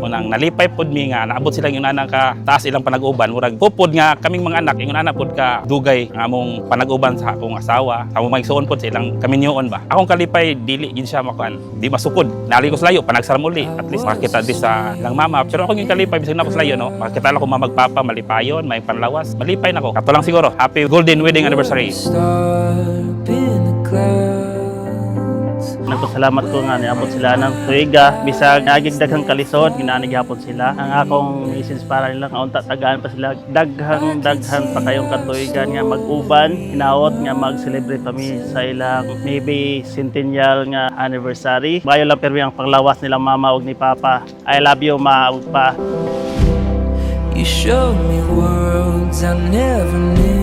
Unang nalipay pod mi nga naabot sila yung anak ka taas ilang panag-uban murag pupod nga kaming mga anak yung anak pod ka dugay nga among panag-uban sa akong asawa amo magsuon pod sa ilang kaminyoon ba akong kalipay dili gid siya makuan di masukod nali ko sa layo panagsaram uli at least makita di sa lang mama pero akong yung kalipay bisag na ko sa layo no makita lang ko magpapa malipayon may panlawas malipay nako kato lang siguro happy golden wedding anniversary. Nagpasalamat ko nga niabot sila ng tuiga bisag naagig daghang kalisod ginanigihapon sila ang akong message para nila nga unta tagaan pa sila daghang pa kayong katuigan nga mag-uban hinaot nga mag-celebrate pa mi sa ilang maybe centennial nga anniversary bayo lang pero ang panglawas nila mama ug ni papa I love you ma ug pa. You showed me worlds I never knew.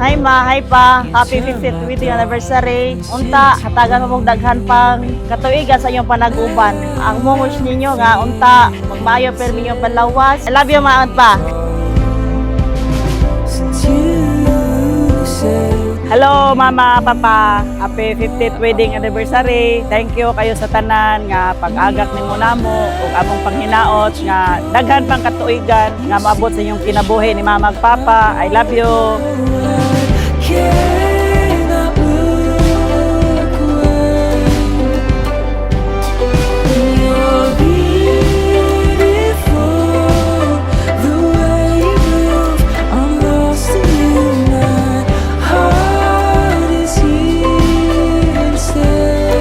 Hi ma, hi pa. Happy 50th wedding anniversary. Unta, hatagan mo mong daghan pang katuigan sa iyong panag-uban. Ang mong ninyo nga, unta, magmayo permi yung panlawas. I love you ma, pa. Hello mama, papa. Happy 50th wedding anniversary. Thank you kayo sa tanan nga pag-agak nimo namo ug among panghinaot nga daghan pang katuigan nga maabot sa inyong kinabuhi ni mama ug papa. I love you. Cannot look away. You're beautiful, the way you move. I'm lost in you. My heart is here instead.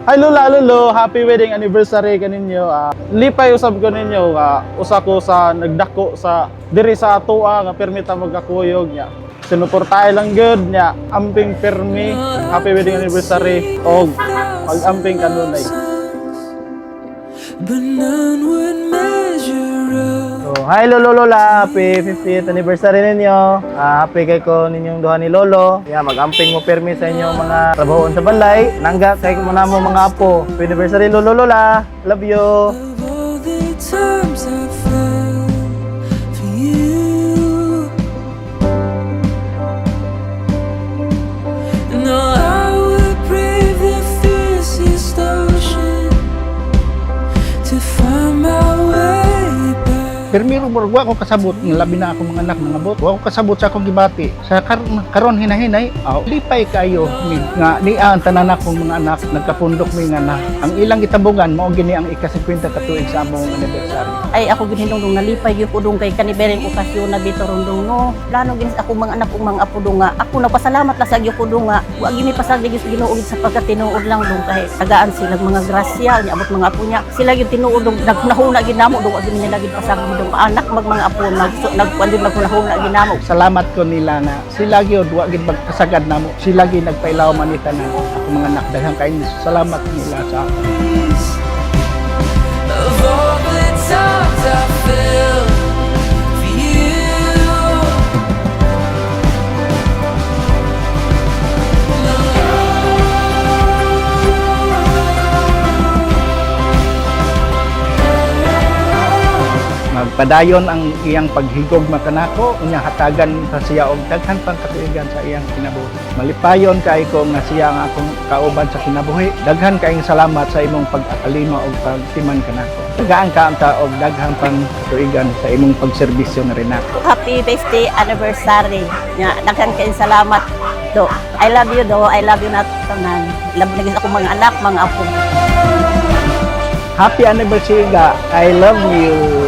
Hi Lola, Lolo, happy wedding anniversary kaninyo. Lipay usab ko ninyo nga usa ko sa nagdako sa diri sa atoa nga permita magkakuyog nya. Sinuportahay lang good nya, amping permi, happy wedding anniversary og mag-amping kanunay. But none would measure up. So, hi Lolo Lola, happy 50th anniversary ninyo. Happy kay ko ninyong duha ni Lolo. Mag-amping mo permi sa inyong mga trabahoon sa balay. Nangga kay mo na mo mga apo. Happy anniversary Lolo Lola. Love you. Of all the times I fell for you, no, I would brave the fiercest ocean to find my way back. Permiro wa ko kasabot ng labi na ako mga anak nangabot. Wa ko kasabot sa akong gibati. Sa karon hinahinay, lipay kayo mi nga niya ang tanan akong mga anak nagkapundok mi nga na. Ang ilang gitabungan mao gini ang ika-50 ka tuig sa among anniversary. Ay ako ginhindong nalipay gyud ko dong kay kanibereng okasyon na bito rondong no. Plano gid ako mga anak ug mga apo dong nga. Ako nagpasalamat la sa gyud ko dong nga. Wa gini pasagdi gyud Ginoo sa pagkatinuod lang dong kay tagaan sila mga grasya nya abot mga apo nya. Sila gyud tinuod dong naghunahuna gid namo dong wa gid nila gid pasagdi dong anak mga apo nagkuandi naghunahuna gid namo. Salamat ko nila na sila gyud wa gid magkasagad namo. Sila gyud nagpailaw manita na ako mga anak daghang kay salamat nila sa Of all the times I fell for you, magpadayon ang iyang paghigog makanako unya hatagan sa siya og daghan pang katuigan sa iyang kinabuhi. Malipayon kay ko nga siya ang akong kauban sa kinabuhi. Daghan kaayong salamat sa imong pag-akalima og pagtiman kanako. Tagaan ka ang og daghan pang katuigan sa imong pagserbisyo na rin ako. Happy 50th anniversary. Nya daghan kay salamat do. I love you do. I love you na tanan. Love na gyud ako mga anak, mga apo. Happy anniversary ga. I love you.